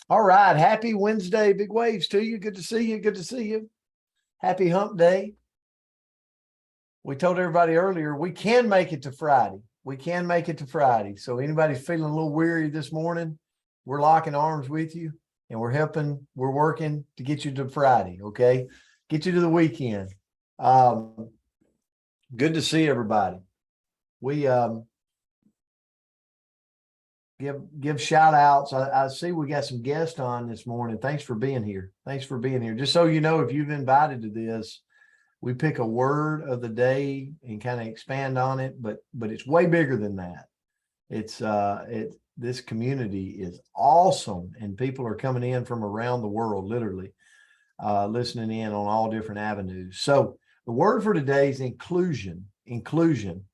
All right. Happy Wednesday. Big waves to you. Good to see you. Good to see you. Happy hump day. We told everybody earlier we can make it to Friday. We can make it to Friday. So anybody's feeling a little weary this morning, we're locking arms with you and we're working to get you to Friday. Okay. Get you to the weekend. Good to see everybody. We give shout outs. I see we got some guests on this morning. Thanks for being here. Thanks for being here. Just so you know, if you've invited to this, we pick a word of the day and kind of expand on it, but it's way bigger than that. This community is awesome, and people are coming in from around the world, literally, listening in on all different avenues. So the word for today is inclusion. Inclusion.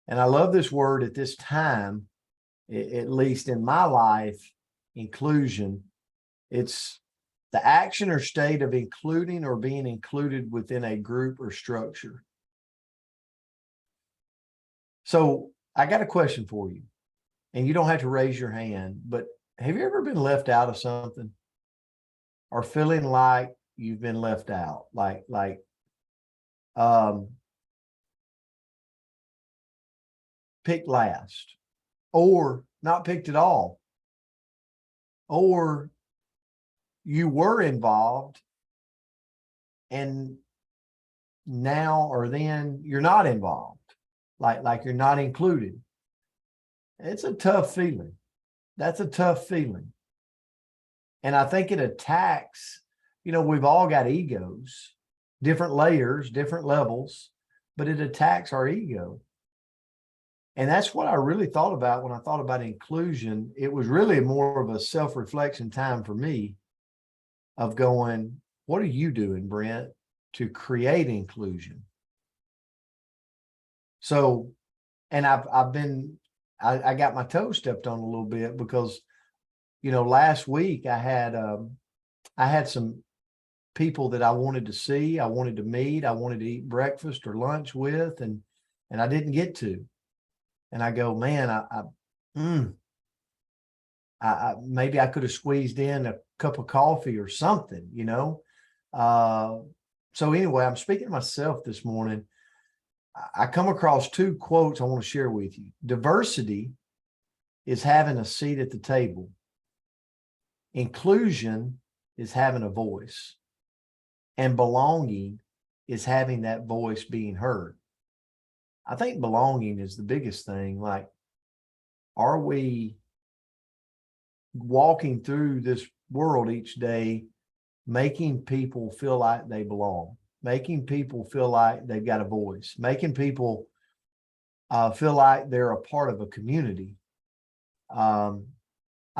And I love this word at this time, at least in my life. Inclusion. It's the action or state of including or being included within a group or structure. So I got a question for you, and you don't have to raise your hand, but have you ever been left out of something or feeling like you've been left out? Picked last, or not picked at all, or you were involved and now or then you're not involved, like you're not included. It's a tough feeling. That's a tough feeling. And I think it attacks, we've all got egos, different layers, different levels, but it attacks our ego. And that's what I really thought about when I thought about inclusion. It was really more of a self-reflection time for me of going, what are you doing, Brent, to create inclusion? So, and I got my toe stepped on a little bit because, last week I had some people that I wanted to see, I wanted to meet, I wanted to eat breakfast or lunch with, and I didn't get to. And I go, man, maybe I could have squeezed in a cup of coffee or something, So anyway, I'm speaking to myself this morning. I come across two quotes I want to share with you. Diversity is having a seat at the table. Inclusion is having a voice. And belonging is having that voice being heard. I think belonging is the biggest thing. Like, are we walking through this world each day, making people feel like they belong, making people feel like they've got a voice, making people feel like they're a part of a community? I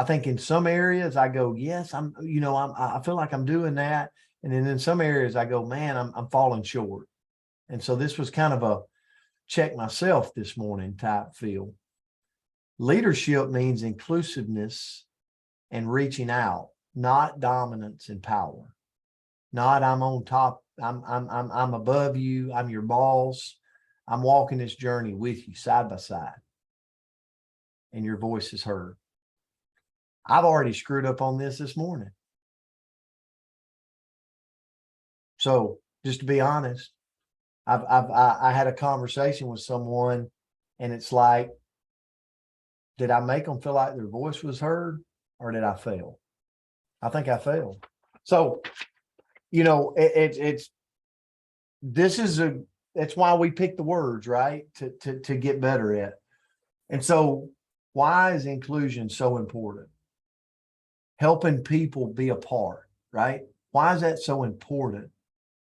think in some areas I go, yes, I feel like I'm doing that. And then in some areas I go, man, I'm falling short. And so this was kind of a check myself this morning type feel. Leadership means inclusiveness and reaching out, not dominance and power. Not I'm on top, I'm above you, I'm your boss. I'm walking this journey with you side by side. And your voice is heard. I've already screwed up on this morning. So just to be honest, I had a conversation with someone, and it's like, did I make them feel like their voice was heard, or did I fail? I think I failed. So, that's why we pick the words, right? To get better at. And so why is inclusion so important? Helping people be a part, right? Why is that so important?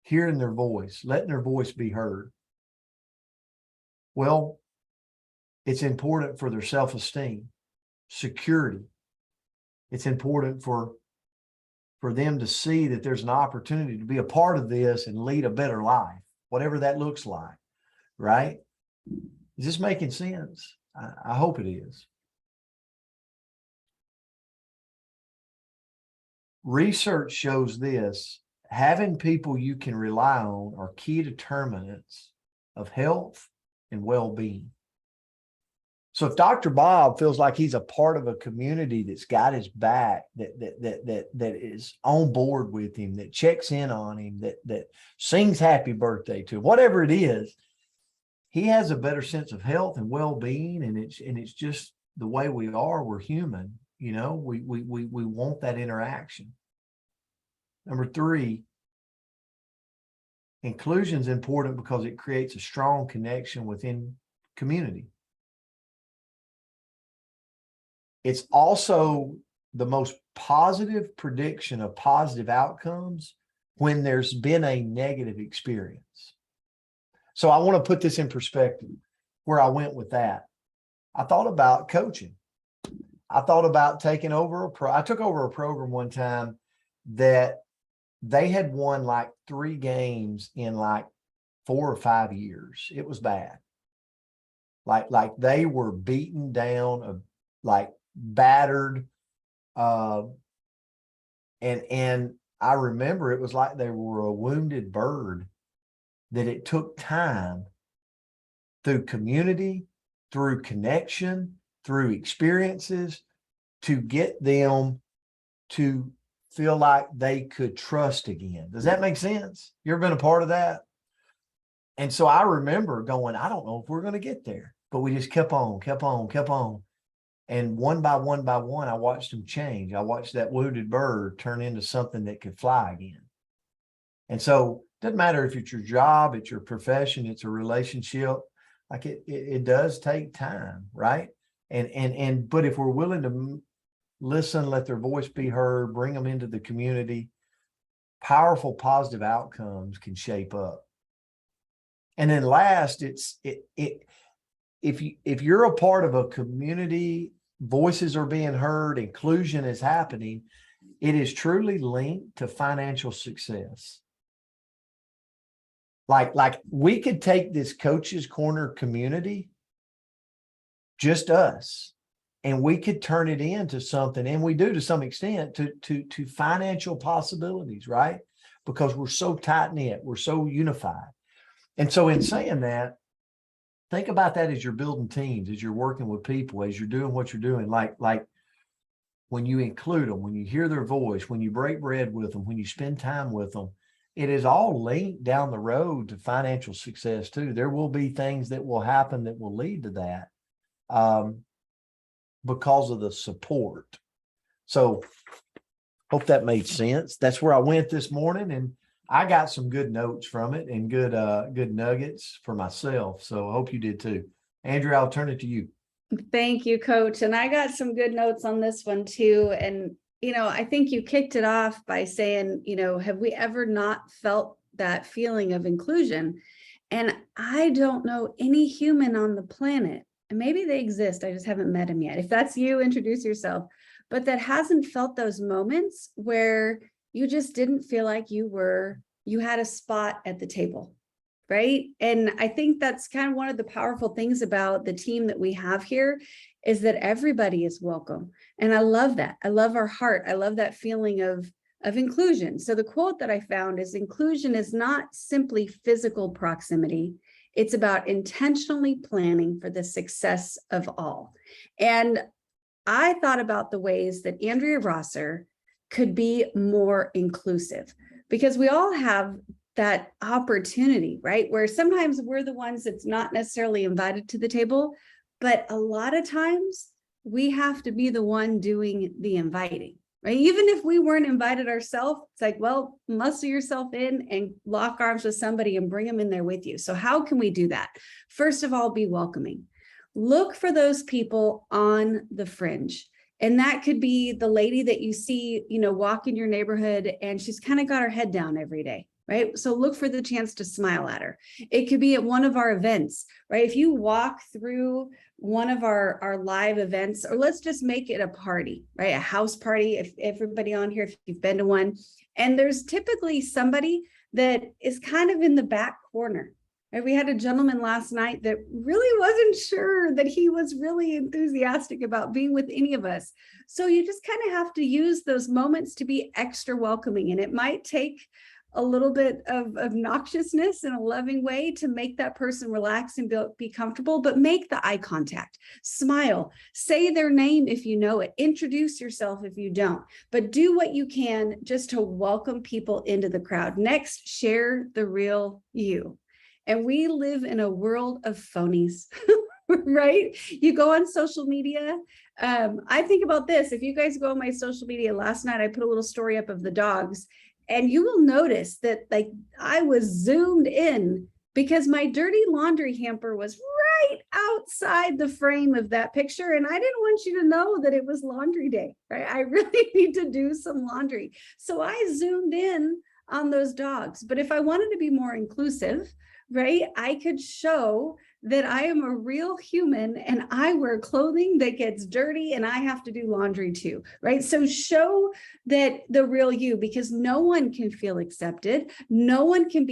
Hearing their voice, letting their voice be heard. Well, it's important for their self-esteem, security. It's important for them to see that there's an opportunity to be a part of this and lead a better life, whatever that looks like, right? Is this making sense? I hope it is. Research shows this: having people you can rely on are key determinants of health and well-being. So if Dr. Bob feels like he's a part of a community that's got his back, that is on board with him, that checks in on him, that sings happy birthday to him, whatever it is, he has a better sense of health and well-being. And it's just the way we are. We're human, we want that interaction. Number 3, inclusion is important because it creates a strong connection within community. It's also the most positive prediction of positive outcomes when there's been a negative experience. So I want to put this in perspective where I went with that. I thought about coaching. I thought about taking over I took over a program one time that they had won like 3 games in like 4 or 5 years. It was bad. Like they were beaten down, like battered. And I remember it was like they were a wounded bird, that it took time through community, through connection, through experiences to get them to feel like they could trust again. Does that make sense? You ever been a part of that? And so I remember going, I don't know if we're going to get there, but we just kept on. And one by one, I watched them change. I watched that wounded bird turn into something that could fly again. And so it doesn't matter if it's your job, it's your profession, it's a relationship, like it does take time, right? But if we're willing to listen, let their voice be heard, bring them into the community, powerful, positive outcomes can shape up. And then last, if you're a part of a community, voices are being heard, inclusion is happening, it is truly linked to financial success. Like we could take this Coach's Corner community, just us, and we could turn it into something, and we do to some extent, to financial possibilities, right? Because we're so tight-knit, we're so unified. And so in saying that, think about that as you're building teams, as you're working with people, as you're doing what you're doing, like when you include them, when you hear their voice, when you break bread with them, when you spend time with them, it is all linked down the road to financial success too. There will be things that will happen that will lead to that because of the support. So hope that made sense. That's where I went this morning, and I got some good notes from it and good nuggets for myself. So I hope you did too. Andrea, I'll turn it to you. Thank you, Coach. And I got some good notes on this one too. And, I think you kicked it off by saying, have we ever not felt that feeling of inclusion? And I don't know any human on the planet, and maybe they exist, I just haven't met them yet. If that's you, introduce yourself, but that hasn't felt those moments where you just didn't feel like you had a spot at the table. Right. And I think that's kind of one of the powerful things about the team that we have here, is that everybody is welcome. And I love that. I love our heart. I love that feeling of inclusion. So the quote that I found is, inclusion is not simply physical proximity. It's about intentionally planning for the success of all. And I thought about the ways that Andrea Rosser could be more inclusive, because we all have that opportunity, right? Where sometimes we're the ones that's not necessarily invited to the table, but a lot of times we have to be the one doing the inviting, right? Even if we weren't invited ourselves, it's like, well, muscle yourself in and lock arms with somebody and bring them in there with you. So how can we do that? First of all, be welcoming. Look for those people on the fringe. And that could be the lady that you see, walk in your neighborhood, and she's kind of got her head down every day. Right? So look for the chance to smile at her. It could be at one of our events, right? If you walk through one of our live events, or let's just make it a party, right? A house party, if everybody on here, if you've been to one, and there's typically somebody that is kind of in the back corner. Right? We had a gentleman last night that really wasn't sure that he was really enthusiastic about being with any of us. So you just kind of have to use those moments to be extra welcoming. And it might take a little bit of obnoxiousness in a loving way to make that person relax and be comfortable, but make the eye contact, smile, say their name if you know it, introduce yourself if you don't, but do what you can just to welcome people into the crowd. Next, share the real you. And we live in a world of phonies. Right? You go on social media. I think about this. If you guys go on my social media, last night I put a little story up of the dogs, and you will notice that like I was zoomed in because my dirty laundry hamper was right outside the frame of that picture. And I didn't want you to know that it was laundry day, right? I really need to do some laundry. So I zoomed in on those dogs. But if I wanted to be more inclusive, right, I could show that I am a real human and I wear clothing that gets dirty and I have to do laundry too, right? So show that the real you, because no one can feel accepted. No one can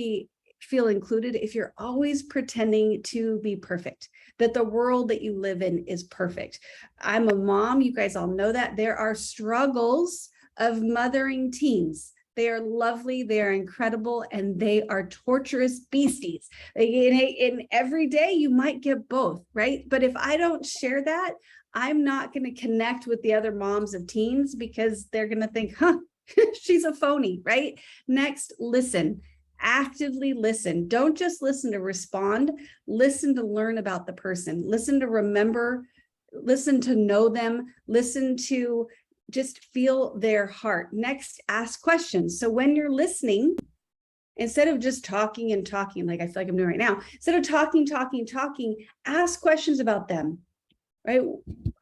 feel included if you're always pretending to be perfect, that the world that you live in is perfect. I'm a mom. You guys all know that. There are struggles of mothering teens. They are lovely, they are incredible, and they are torturous beasties. In every day, you might get both, right? But if I don't share that, I'm not going to connect with the other moms of teens because they're going to think, huh, she's a phony, right? Next, listen. Actively listen. Don't just listen to respond. Listen to learn about the person. Listen to remember. Listen to know them. Listen to just feel their heart. Next, ask questions. So when you're listening, instead of just talking and talking, like I feel like I'm doing right now, instead of talking, ask questions about them, right?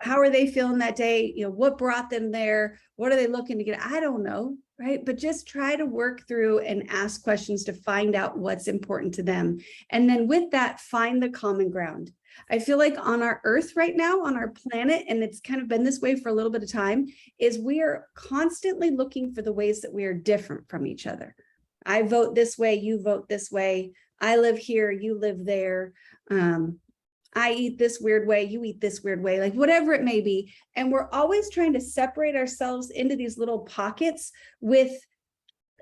How are they feeling that day? You know, what brought them there? What are they looking to get? I don't know, right? But just try to work through and ask questions to find out what's important to them. And then with that, find the common ground. I feel like on our earth right now, on our planet, and it's kind of been this way for a little bit of time, is we are constantly looking for the ways that we are different from each other. I vote this way, you vote this way. I live here, you live there. I eat this weird way, you eat this weird way, like whatever it may be. And we're always trying to separate ourselves into these little pockets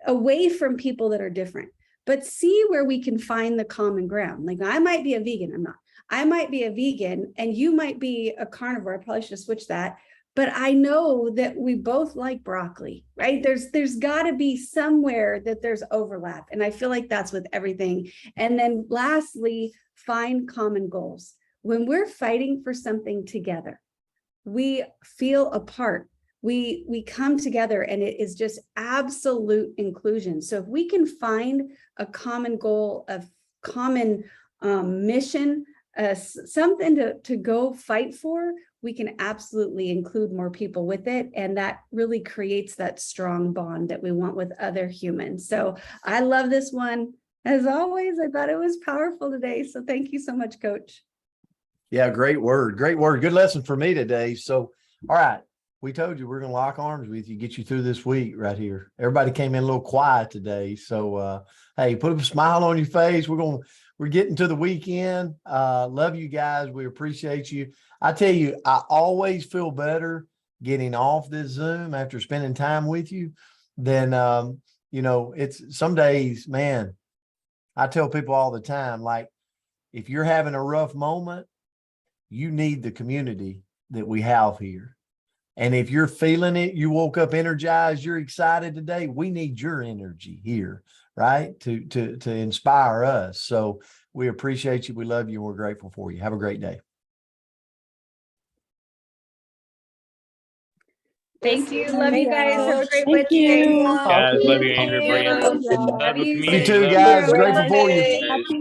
away from people that are different, but see where we can find the common ground. Like I might be a vegan, I'm not. I might be a vegan and you might be a carnivore. I probably should have switched that. But I know that we both like broccoli, right? There's got to be somewhere that there's overlap. And I feel like that's with everything. And then lastly, find common goals. When we're fighting for something together, we feel apart. We come together and it is just absolute inclusion. So if we can find a common goal, a common mission, something to go fight for, we can absolutely include more people with it. And that really creates that strong bond that we want with other humans. So I love this one. As always, I thought it was powerful today. So thank you so much, Coach. Yeah, great word. Great word. Good lesson for me today. So, all right. We told you we're going to lock arms with you, get you through this week right here. Everybody came in a little quiet today. So, hey, put a smile on your face. We're getting to the weekend. Love you guys. We appreciate you. I tell you, I always feel better getting off this Zoom after spending time with you than, it's some days, man, I tell people all the time, like, if you're having a rough moment, you need the community that we have here. And if you're feeling it, you woke up energized, you're excited today, we need your energy here, right? To inspire us. So we appreciate you. We love you. And we're grateful for you. Have a great day. Thank you. Love you guys. Have a great Thank Wednesday. you. Guys, love you, Andrew, Brian. Love Love the you. You community. too, Love guys. you. Grateful for you. Guys. Happy